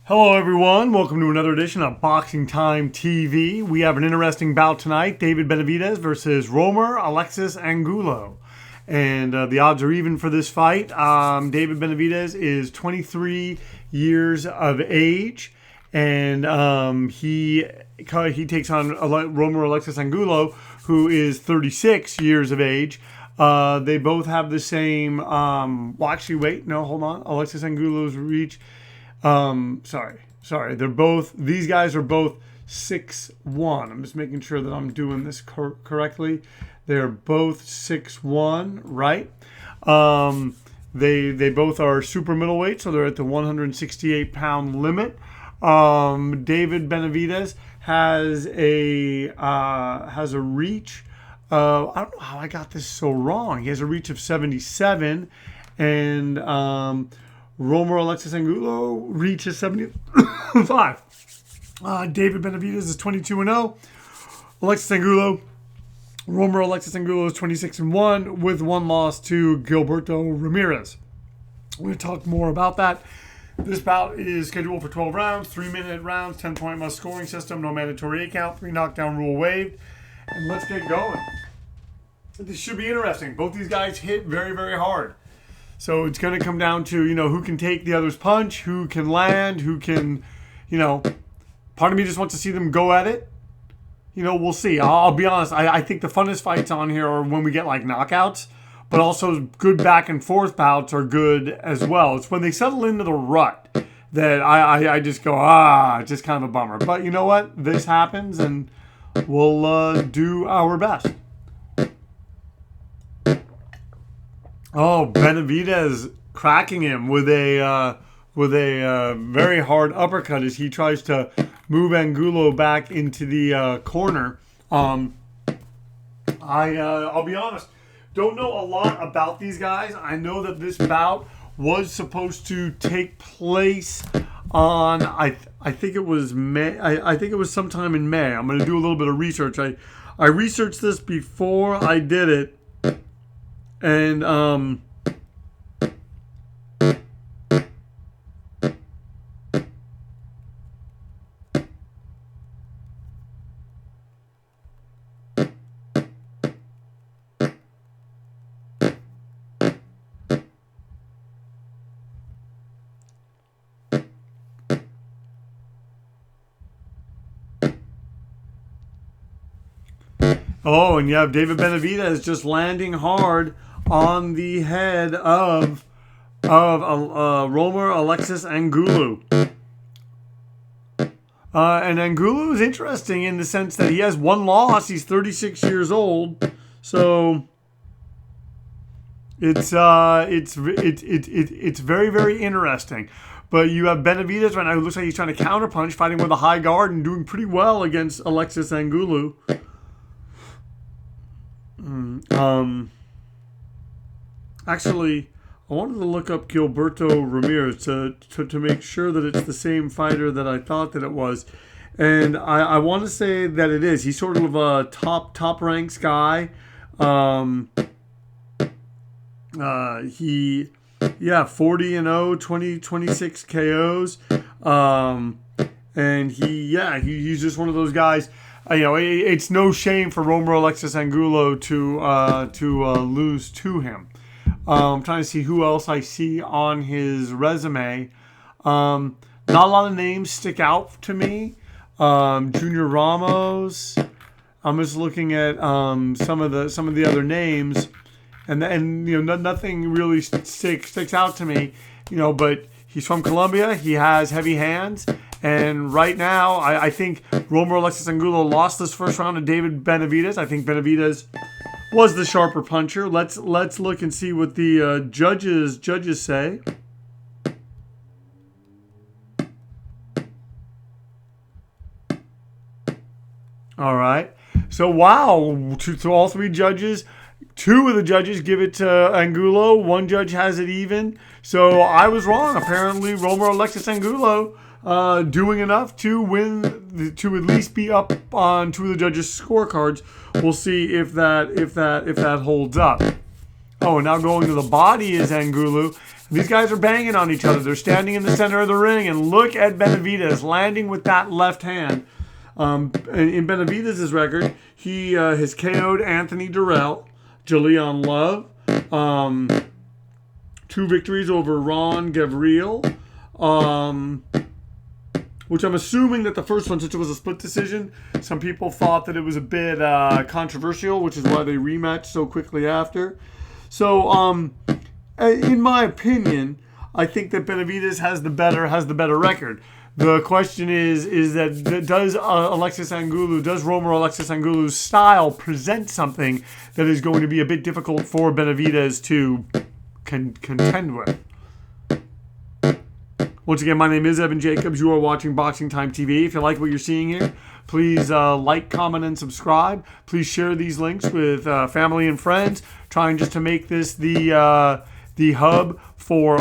Hello everyone, welcome to another edition of Boxing Time TV. We have an interesting bout tonight, David Benavidez versus Alexis Angulo. And the odds are even for this fight. David Benavidez is 23 years of age, and he takes on Alexis Angulo, who is 36 years of age. They both have the same, hold on. Alexis Angulo's reach. Sorry. These guys are both 6'1". I'm just making sure that I'm doing this correctly. They're both 6'1", right? They both are super middleweight, so they're at the 168-pound limit. David Benavidez has a reach. I don't know how I got this so wrong. He has a reach of 77, and Alexis Angulo reaches 75. David Benavidez is 22-0. Alexis Angulo is 26-1 with one loss to Gilberto Ramirez. We're going to talk more about that. This bout is scheduled for 12 rounds, 3-minute rounds, 10-point must scoring system, no mandatory 8 count, 3 knockdown rule waived. And let's get going. This should be interesting. Both these guys hit very, very hard. So it's going to come down to, who can take the other's punch, who can land, who can, part of me just wants to see them go at it. We'll see. I'll be honest. I think the funnest fights on here are when we get like knockouts, but also good back and forth bouts are good as well. It's when they settle into the rut that I just go, it's just kind of a bummer. But you know what? This happens, and we'll do our best. Oh, Benavidez cracking him with a very hard uppercut as he tries to move Angulo back into the corner. I'll be honest, don't know a lot about these guys. I know that this bout was supposed to take place on I think it was May. I think it was sometime in May. I'm going to do a little bit of research. I researched this before I did it. And and you have David Benavidez just landing hard on the head of Alexis Angulo. And Angulo is interesting in the sense that he has one loss. He's 36 years old, so it's very, very interesting. But you have Benavidez right now, who looks like he's trying to counterpunch, fighting with a high guard and doing pretty well against Alexis Angulo. Actually, I wanted to look up Gilberto Ramirez to make sure that it's the same fighter that I thought that it was. And I want to say that it is. He's sort of a top ranks guy. 40-0, 26 KOs. And he's just one of those guys. It's no shame for Alexis Angulo to lose to him. I'm trying to see who else I see on his resume. Not a lot of names stick out to me. Junior Ramos. I'm just looking at some of the other names, and nothing really sticks out to me. But he's from Colombia. He has heavy hands. And right now, I think Alexis Angulo lost this first round to David Benavidez. I think Benavidez was the sharper puncher. Let's look and see what the judges say. All right. So wow, to all three judges. 2 of the judges give it to Angulo. 1 judge has it even. So I was wrong. Apparently, Alexis Angulo doing enough to win, to at least be up on 2 of the judges' scorecards. We'll see if that holds up. Oh, and now going to the body is Angulo. These guys are banging on each other. They're standing in the center of the ring, and look at Benavidez landing with that left hand. In Benavidez' record, he has KO'd Anthony Durrell, Jaleon Love, 2 victories over Ron Gavril, which I'm assuming that the first one, since it was a split decision, some people thought that it was a bit controversial, which is why they rematched so quickly after. So, in my opinion, I think that Benavidez has the better record. The question is that does Alexis Angulo's style present something that is going to be a bit difficult for Benavidez to contend with? Once again, my name is Evan Jacobs. You are watching Boxing Time TV. If you like what you're seeing here, please like, comment, and subscribe. Please share these links with family and friends. Trying just to make this the hub for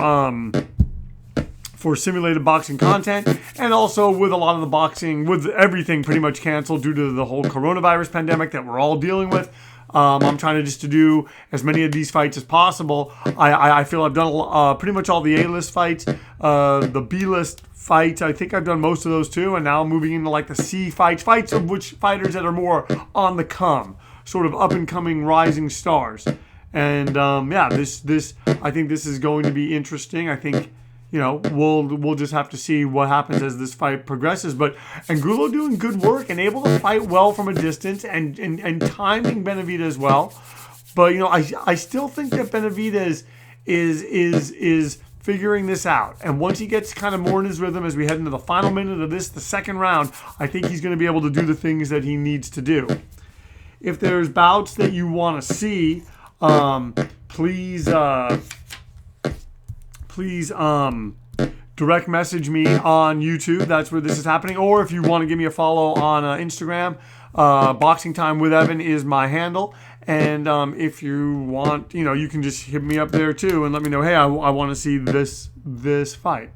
simulated boxing content, and also with a lot of the boxing, with everything pretty much canceled due to the whole coronavirus pandemic that we're all dealing with. I'm trying to do as many of these fights as possible. I feel I've done pretty much all the A-list fights, the B-list fights. I think I've done most of those too, and now I'm moving into like the C fights of which fighters that are more on the come, sort of up and coming rising stars. And this I think this is going to be interesting. I think, we'll just have to see what happens as this fight progresses. But Angulo doing good work and able to fight well from a distance and timing Benavidez well. But I still think that Benavidez is figuring this out. And once he gets kind of more in his rhythm as we head into the final minute of the second round, I think he's going to be able to do the things that he needs to do. If there's bouts that you want to see, please direct message me on YouTube. That's where this is happening. Or if you want to give me a follow on Instagram, Boxing Time with Evan is my handle. And if you want, you can just hit me up there too and let me know, hey, I want to see this fight.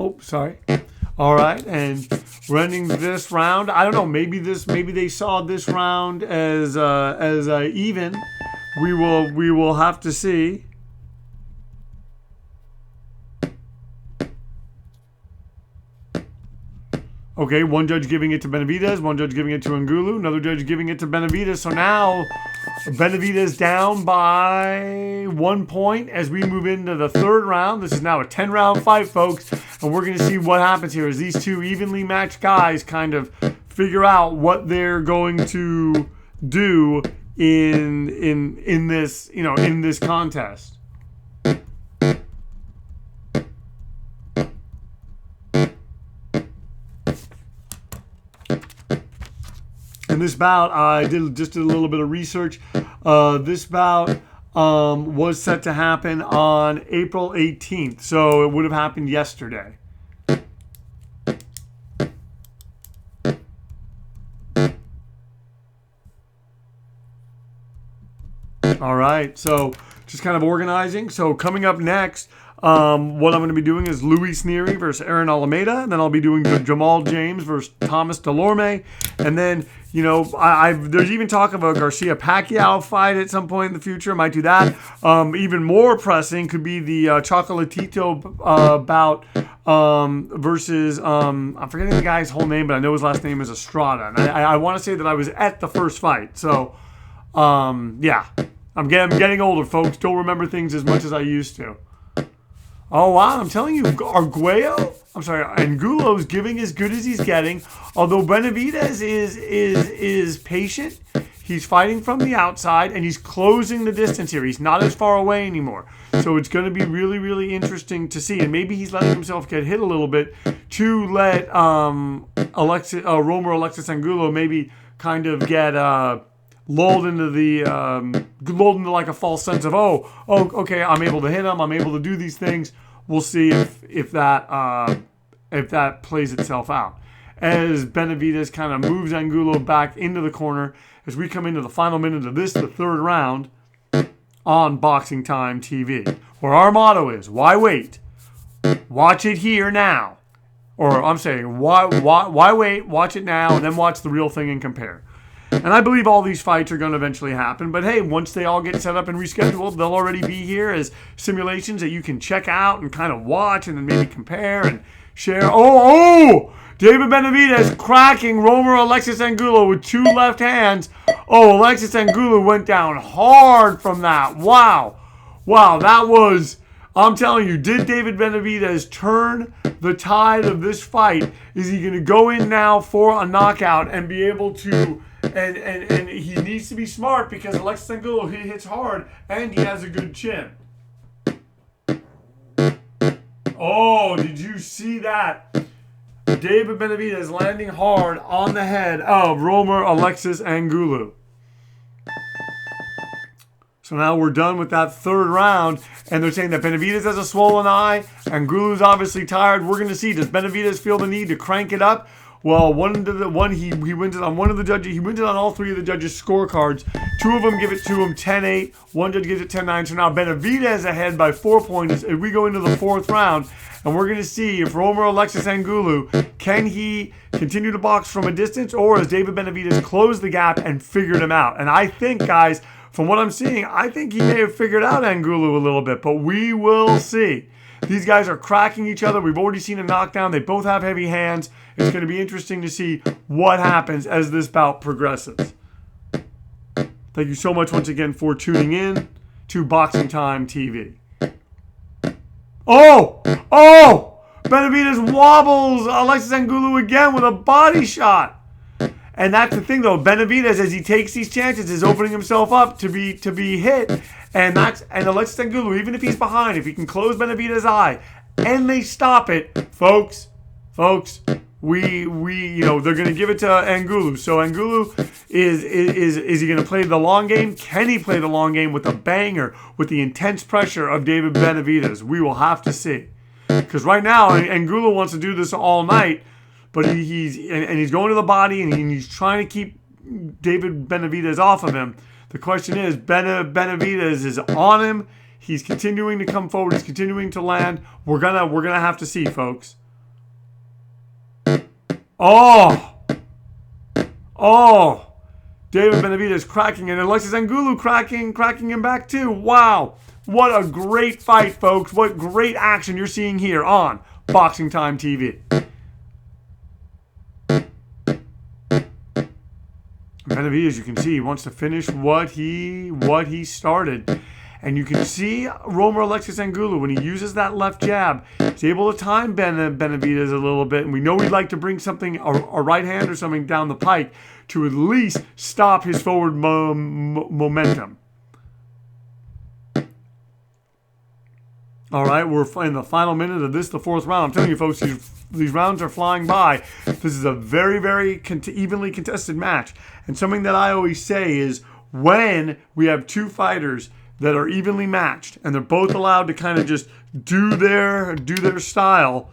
Oh, sorry. All right, and we're ending this round. I don't know. Maybe they saw this round as even. We will have to see. Okay, one judge giving it to Benavidez, one judge giving it to Angulo, another judge giving it to Benavidez. So now Benavidez down by 1 point as we move into the third round. This is now a 10-round fight, folks, and we're going to see what happens here as these two evenly matched guys kind of figure out what they're going to do in this in this contest. In this bout, I did a little bit of research. This bout was set to happen on April 18th, so it would have happened yesterday. All right, so just kind of organizing. So coming up next, what I'm going to be doing is Luis Nery versus Aaron Alameda, and then I'll be doing Jamal James versus Thomas Delorme, and then there's even talk of a Garcia Pacquiao fight at some point in the future. I might do that. Even more pressing could be the Chocolatito bout versus I'm forgetting the guy's whole name, but I know his last name is Estrada, and I want to say that I was at the first fight. So yeah, I'm getting older, folks. Don't remember things as much as I used to. Oh, wow, I'm telling you, Angulo's giving as good as he's getting. Although Benavidez is patient, he's fighting from the outside, and he's closing the distance here. He's not as far away anymore. So it's going to be really, really interesting to see. And maybe he's letting himself get hit a little bit to let Alexis Angulo maybe kind of get lulled into like a false sense of okay, I'm able to hit him, I'm able to do these things. We'll see if that plays itself out. as Benavidez kind of moves Angulo back into the corner as we come into the final minute of this, the third round, on Boxing Time TV, where our motto is, why wait? Watch it here now. Or I'm saying, why wait? Watch it now, and then watch the real thing and compare. And I believe all these fights are going to eventually happen. But hey, once they all get set up and rescheduled, they'll already be here as simulations that you can check out and kind of watch and then maybe compare and share. Oh! David Benavidez cracking Alexis Angulo with 2 left hands. Oh, Alexis Angulo went down hard from that. Wow. Wow, that was... I'm telling you, did David Benavidez turn the tide of this fight? Is he going to go in now for a knockout and be able to... And he needs to be smart because Alexis Angulo hits hard and he has a good chin. Oh, did you see that? David Benavidez landing hard on the head of Alexis Angulo. So now we're done with that third round, and they're saying that Benavidez has a swollen eye. Angulo's obviously tired. We're going to see, does Benavidez feel the need to crank it up? Well, he wins it on one of the judges. He wins it on all 3 of the judges' scorecards. 2 of them give it to him 10-8. One judge gives it 10-9. So now Benavidez ahead by 4 points as we go into the 4th round. And we're going to see if Alexis Angulo, can he continue to box from a distance, or has David Benavidez closed the gap and figured him out? And I think, guys, from what I'm seeing, I think he may have figured out Angulo a little bit, but we will see. These guys are cracking each other. We've already seen a knockdown. They both have heavy hands. It's going to be interesting to see what happens as this bout progresses. Thank you so much once again for tuning in to Boxing Time TV. Oh! Benavidez wobbles Alexis Angulo again with a body shot. And that's the thing, though. Benavidez, as he takes these chances, is opening himself up to be hit. And Alexis Angulo, even if he's behind, if he can close Benavidez's eye, and they stop it, folks, they're going to give it to Angulo. So Angulo is he going to play the long game? Can he play the long game with a banger, with the intense pressure of David Benavidez? We will have to see. Because right now, Angulo wants to do this all night, but he's going to the body and he's trying to keep David Benavidez off of him. The question is, Benavidez is on him. He's continuing to come forward. He's continuing to land. We're gonna have to see, folks. Oh! David Benavidez cracking and Alexis Angulo cracking him back too. Wow. What a great fight, folks. What great action you're seeing here on Boxing Time TV. Benavidez, you can see, he wants to finish what he started. And you can see Alexis Angulo, when he uses that left jab, he's able to time Benavidez a little bit. And we know he'd like to bring something, a right hand or something down the pike to at least stop his forward momentum. All right, we're in the final minute of this, the 4th round. I'm telling you, folks, these rounds are flying by. This is a very, very evenly contested match. And something that I always say is when we have 2 fighters that are evenly matched and they're both allowed to kind of just do their style,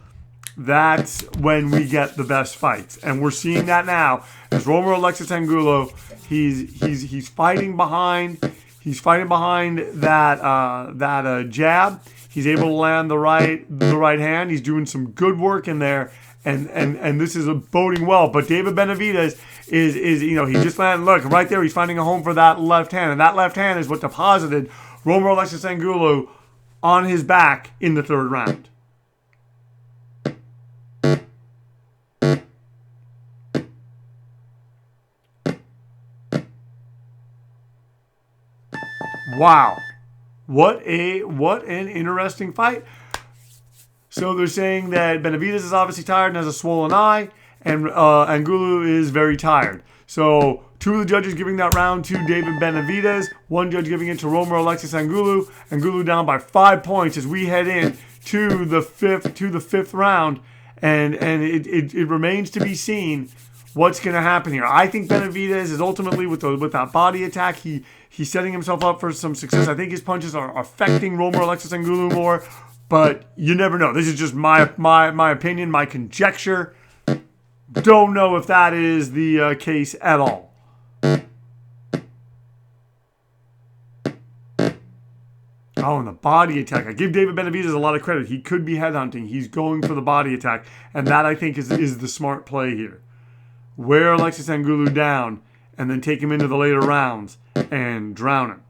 that's when we get the best fights. And we're seeing that now as Alexis Angulo, he's fighting behind that jab. He's able to land the right hand. He's doing some good work in there, and this is boding well. But David Benavidez is he just landed. Look right there. He's finding a home for that left hand, and that left hand is what deposited Alexis Angulo on his back in the 3rd round. Wow. What an interesting fight. So they're saying that Benavidez is obviously tired and has a swollen eye, and Angulo is very tired. So 2 of the judges giving that round to David Benavidez, 1 judge giving it to Alexis Angulo. Angulo down by 5 points as we head in to the fifth round, and it remains to be seen what's going to happen here. I think Benavidez is ultimately with that body attack. He's setting himself up for some success. I think his punches are affecting Alexis Angulo more, but you never know. This is just my opinion, my conjecture. Don't know if that is the case at all. Oh, and the body attack. I give David Benavidez a lot of credit. He could be headhunting. He's going for the body attack. And that, I think, is the smart play here. Wear Alexis Angulo down and then take him into the later rounds and drown him.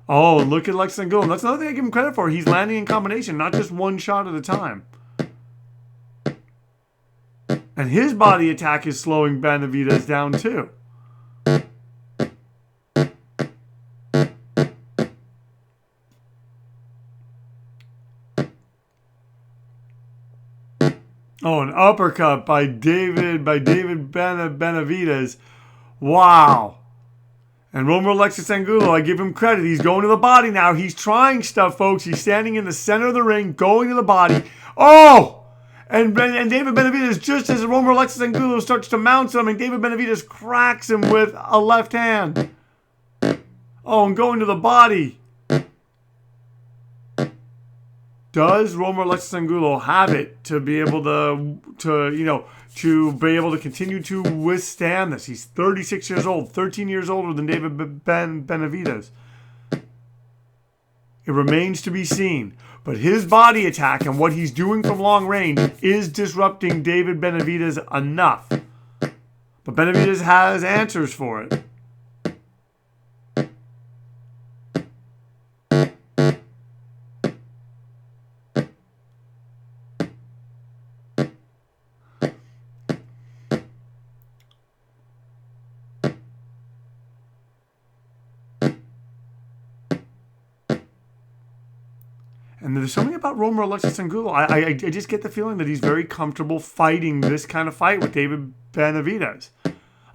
Oh, and look at Alexis Angulo. That's another thing I give him credit for. He's landing in combination, not just one shot at a time. And his body attack is slowing Benavidez down too. Oh, an uppercut by David Benavidez. Wow. And Romer Alexis Angulo, I give him credit. He's going to the body now. He's trying stuff, folks. He's standing in the center of the ring, going to the body. Oh! And David Benavidez, just as Romer Alexis Angulo starts to mount him, and David Benavidez cracks him with a left hand. Oh, and going to the body. Does Romer Alexis Angulo have it to be able to be able to continue to withstand this? He's 36 years old, 13 years older than David Benavidez. It remains to be seen. But his body attack and what he's doing from long range is disrupting David Benavidez enough. But Benavidez has answers for it. And there's something about Romer Alexis Angulo. I just get the feeling that he's very comfortable fighting this kind of fight with David Benavidez.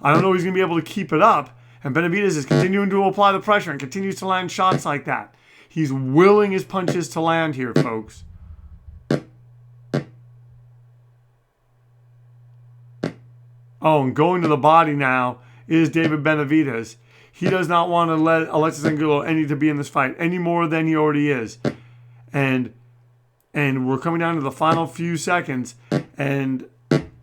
I don't know if he's going to be able to keep it up. And Benavidez is continuing to apply the pressure and continues to land shots like that. He's willing his punches to land here, folks. Oh, and going to the body now is David Benavidez. He does not want to let Alexis Angulo to be in this fight any more than he already is. And we're coming down to the final few seconds. And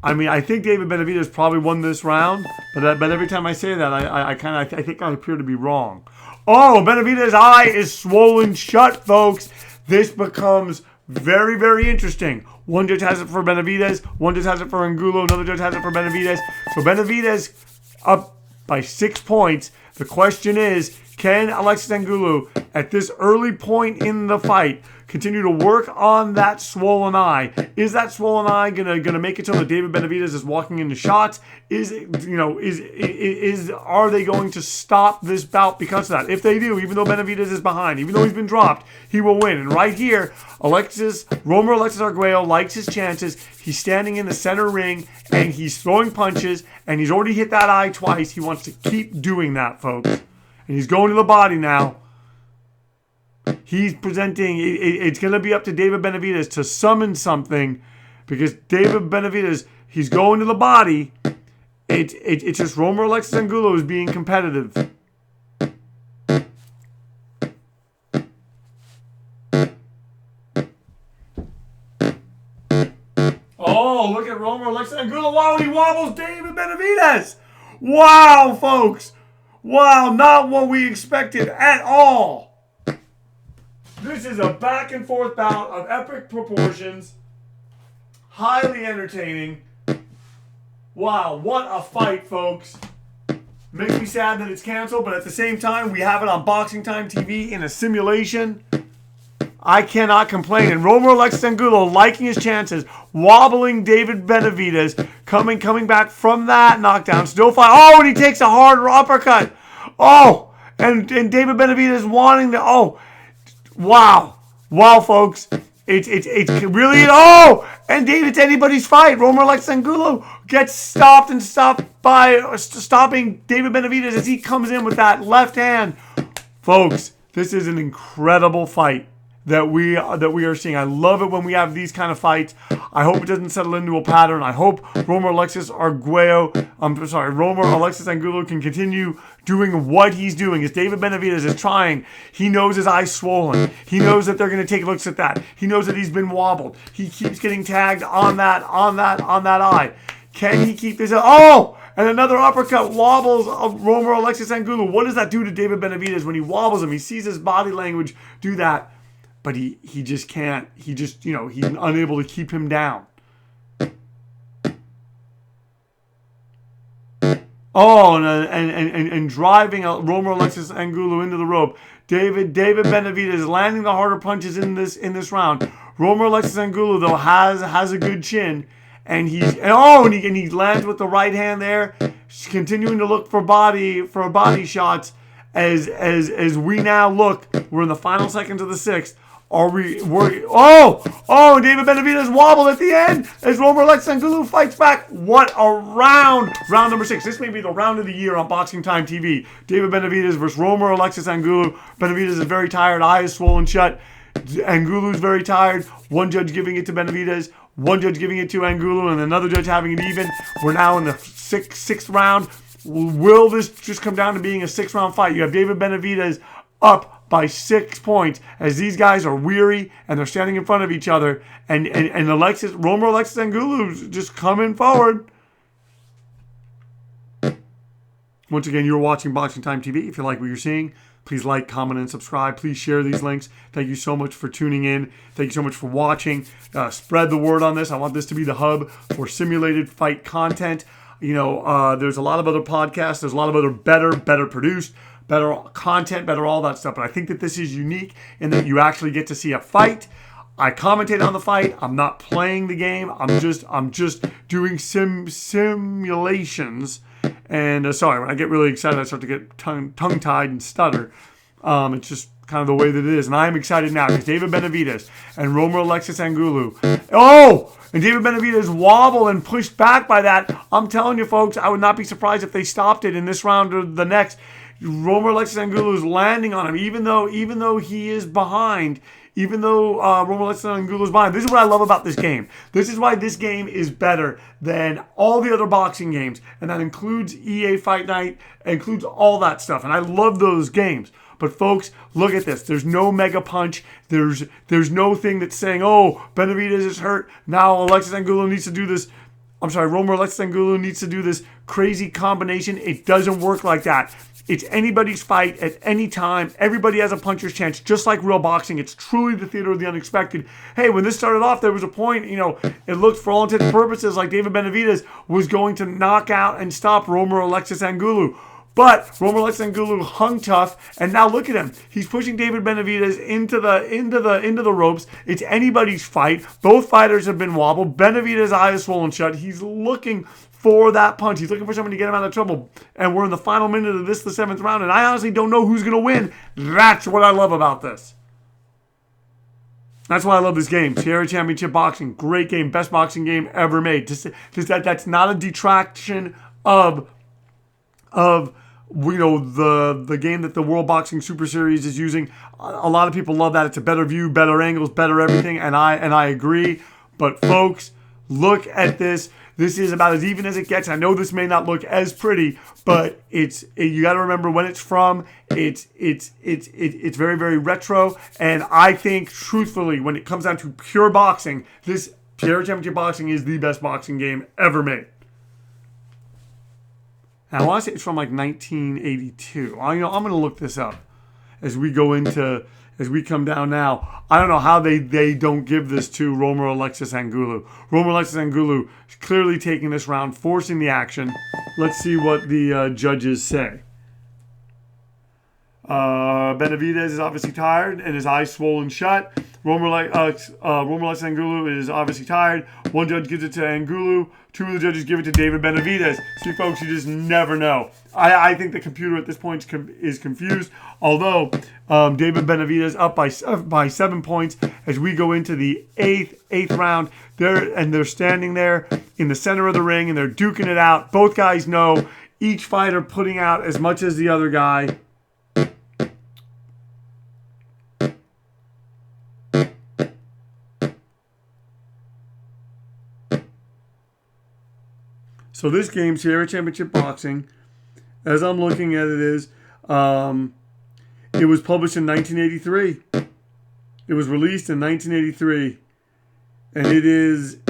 I mean, I think David Benavidez probably won this round. But every time I say that, I think I appear to be wrong. Oh, Benavidez's eye is swollen shut, folks. This becomes very, very interesting. One judge has it for Benavidez. One judge has it for Angulo. Another judge has it for Benavidez. So Benavidez up by 6 points. The question is, can Alexis Angulo, at this early point in the fight, continue to work on that swollen eye? Is that swollen eye gonna make it so that David Benavidez is walking into shots? Are they going to stop this bout because of that? If they do, even though Benavidez is behind, even though he's been dropped, he will win. And right here, Romer Alexis Arguello likes his chances. He's standing in the center ring and he's throwing punches, and he's already hit that eye twice. He wants to keep doing that, folks. And he's going to the body now. He's presenting, it's going to be up to David Benavidez to summon something, because David Benavidez, he's going to the body. It's just Romer Alexis Angulo is being competitive. Oh, look at Romer Alexis Angulo. Wow, he wobbles David Benavidez. Wow, folks. Wow, not what we expected at all. This is a back and forth bout of epic proportions. Highly entertaining. Wow, what a fight, folks. Makes me sad that it's canceled, but at the same time, we have it on BoxingTime TV in a simulation. I cannot complain. And Romer Alexis Angulo liking his chances, wobbling David Benavidez, coming back from that knockdown, still fighting. Oh, and he takes a hard uppercut. Oh, and David Benavidez wanting to. Oh, wow, folks. It's really. Oh, and it's anybody's fight. Romer Alexis Angulo gets stopped by stopping David Benavidez as he comes in with that left hand. Folks, this is an incredible fight. we are seeing. I love it when we have these kind of fights. I hope it doesn't settle into a pattern. I hope Romer Alexis Angulo can continue doing what he's doing. As David Benavidez is trying, he knows his eye's swollen. He knows that they're going to take looks at that. He knows that he's been wobbled. He keeps getting tagged on that eye. Can he keep this? Oh! And another uppercut wobbles Romer Alexis Angulo. What does that do to David Benavidez when he wobbles him? He sees his body language do that. But he just can't. He just, he's unable to keep him down. Oh, and driving Romer Alexis Angulo into the rope. David Benavidez landing the harder punches in this round. Romer Alexis Angulo though has a good chin, and he lands with the right hand there, continuing to look for body shots as we now look. We're in the final seconds of the sixth. David Benavidez wobbled at the end as Romer Alexis Angulo fights back. What a round! Round number 6. This may be the round of the year on Boxing Time TV. David Benavidez versus Romer Alexis Angulo. Benavidez is very tired. Eye is swollen shut. Angulo is very tired. One judge giving it to Benavidez. One judge giving it to Angulo, and another judge having it even. We're now in the sixth round. Will this just come down to being a 6-round fight? You have David Benavidez up by 6 points as these guys are weary and they're standing in front of each other, and Romer Alexis Angulo just coming forward. Once again, you're watching Boxing Time TV. If you like what you're seeing, please like, comment, and subscribe. Please share these links. Thank you so much for tuning in. Thank you so much for watching. Spread the word on this. I want this to be the hub for simulated fight content. There's a lot of other podcasts. There's a lot of other better produced, better content, better all that stuff. But I think that this is unique in that you actually get to see a fight. I commentate on the fight. I'm not playing the game. I'm just doing simulations. And sorry, when I get really excited, I start to get tongue-tied and stutter. It's just kind of the way that it is. And I am excited now because David Benavidez and Romer Alexis Angulo. And David Benavidez wobbled and pushed back by that. I'm telling you, folks, I would not be surprised if they stopped it in this round or the next. Romer Alexis Angulo is landing on him, even though he is behind. Even though Romer Alexis Angulo is behind. This is what I love about this game. This is why this game is better than all the other boxing games. And that includes EA Fight Night, includes all that stuff. And I love those games. But folks, look at this. There's no mega punch. There's no thing that's saying, Benavidez is hurt. Now Romer Alexis Angulo needs to do this crazy combination. It doesn't work like that. It's anybody's fight at any time. Everybody has a puncher's chance, just like real boxing. It's truly the theater of the unexpected. Hey, when this started off, there was a point, it looked for all intents and purposes like David Benavidez was going to knock out and stop Romer Alexis Angulo. But Romer Alexis Angulo hung tough, and now look at him. He's pushing David Benavidez into the ropes. It's anybody's fight. Both fighters have been wobbled. Benavidez's eye is swollen shut. He's looking for that punch. He's looking for someone to get him out of trouble. And we're in the final minute of the 7th round, and I honestly don't know who's going to win. That's what I love about this. That's why I love this game. Sierra Championship Boxing. Great game. Best boxing game ever made. That's not a detraction of the game that the World Boxing Super Series is using. A lot of people love that. It's a better view, better angles, better everything, and I agree. But folks, look at this. This is about as even as it gets. I know this may not look as pretty, but you got to remember when it's from. It's very, very retro, and I think truthfully, when it comes down to pure boxing, this Sierra Championship Boxing is the best boxing game ever made. And I want to say it's from like 1982. I'm going to look this up as we come down now. I don't know how they don't give this to Romer Alexis Angulo. Romer Alexis Angulo is clearly taking this round, forcing the action. Let's see what the judges say. Benavidez is obviously tired and his eyes swollen shut. Romer Alexis Angulo is obviously tired. One judge gives it to Angulo. Two of the judges give it to David Benavidez. See, folks, you just never know. I think the computer at this point is confused. Although David Benavidez up by 7 points as we go into the eighth round. They're standing there in the center of the ring and they're duking it out. Both guys know each fighter putting out as much as the other guy. So this game, Sierra Championship Boxing, as I'm looking at it, is it was published in 1983. It was released in 1983, and it is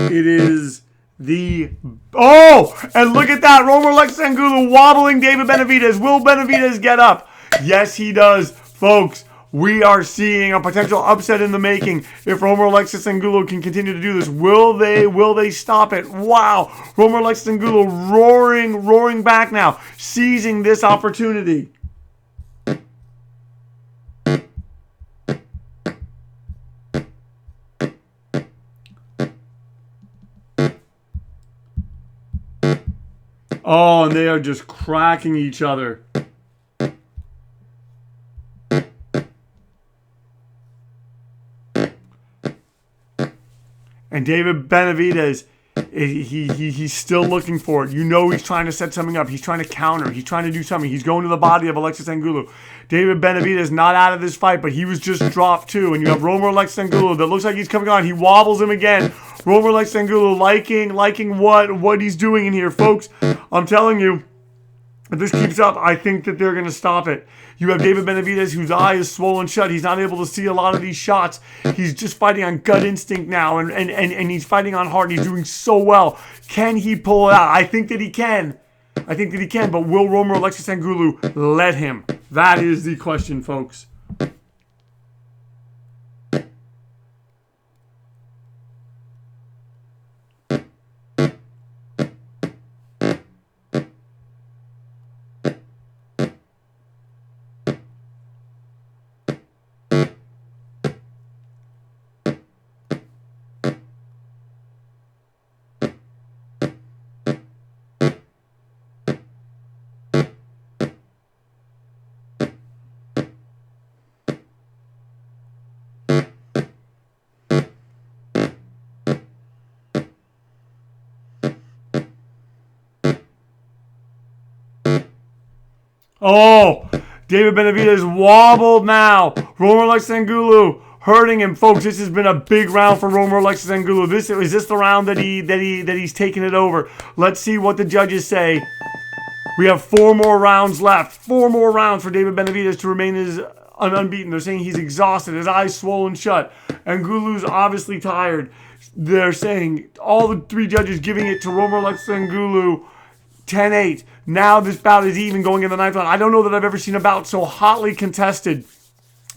the and look at that, Alexis Angulo wobbling David Benavidez. Will Benavidez get up? Yes, he does, folks. We are seeing a potential upset in the making. If Alexis Angulo can continue to do this, will they stop it? Wow, Alexis Angulo roaring back now, seizing this opportunity. Oh, and they are just cracking each other. And David Benavidez, he's still looking for it. You know he's trying to set something up. He's trying to counter. He's trying to do something. He's going to the body of Alexis Angulo. David Benavidez not out of this fight, but he was just dropped too. And you have Alexis Angulo that looks like he's coming on. He wobbles him again. Alexis Angulo liking what he's doing in here, folks. I'm telling you, if this keeps up, I think that they're going to stop it. You have David Benavidez, whose eye is swollen shut. He's not able to see a lot of these shots. He's just fighting on gut instinct now, and he's fighting on heart. He's doing so well. Can he pull it out? I think that he can. But will Alexis Angulo let him? That is the question, folks. Oh, David Benavidez wobbled now. Alexis Angulo hurting him, folks. This has been a big round for Alexis Angulo. Is this the round that he's taking it over? Let's see what the judges say. We have 4 more rounds left. 4 more rounds for David Benavidez to remain unbeaten. They're saying he's exhausted, his eyes swollen shut. Angulo's obviously tired. They're saying all the 3 judges giving it to Alexis Angulo. 10-8. Now this bout is even going in the 9th round. I don't know that I've ever seen a bout so hotly contested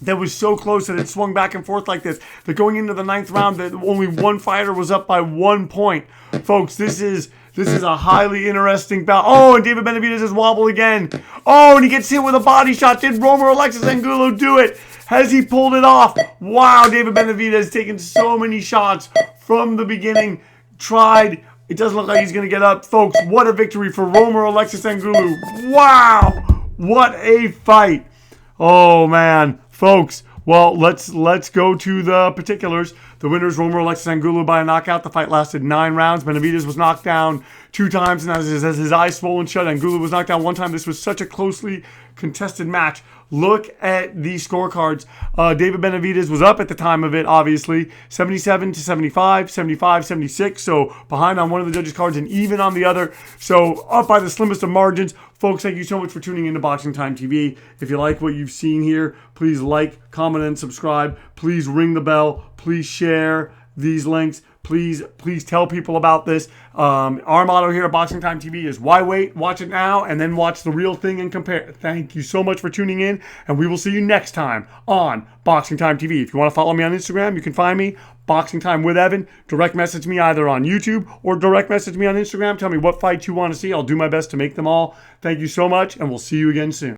that was so close that it swung back and forth like this. That going into the 9th round, that only one fighter was up by 1 point. Folks, this is a highly interesting bout. Oh, and David Benavidez has wobbled again. Oh, and he gets hit with a body shot. Did Alexis Angulo do it? Has he pulled it off? Wow, David Benavidez has taken so many shots from the beginning. Tried. It doesn't look like he's going to get up. Folks, what a victory for Alexis Angulo. Wow. What a fight. Oh, man. Folks, well, let's go to the particulars. The winner is Alexis Angulo by a knockout. The fight lasted 9 rounds. Benavidez was knocked down 2 times, and as his eyes swollen shut, Angulo was knocked down 1 time. This was such a closely contested match. Look at the scorecards. David Benavidez was up at the time of it, obviously. 77-75, 75-76. So behind on one of the judges' cards and even on the other. So up by the slimmest of margins. Folks, thank you so much for tuning into Boxing Time TV. If you like what you've seen here, please like, comment, and subscribe. Please ring the bell. Please share these links. Please tell people about this. Our motto here at Boxing Time TV is why wait? Watch it now and then watch the real thing and compare. Thank you so much for tuning in, and we will see you next time on Boxing Time TV. If you want to follow me on Instagram, you can find me, Boxing Time with Evan. Direct message me either on YouTube or direct message me on Instagram. Tell me what fights you want to see. I'll do my best to make them all. Thank you so much, and we'll see you again soon.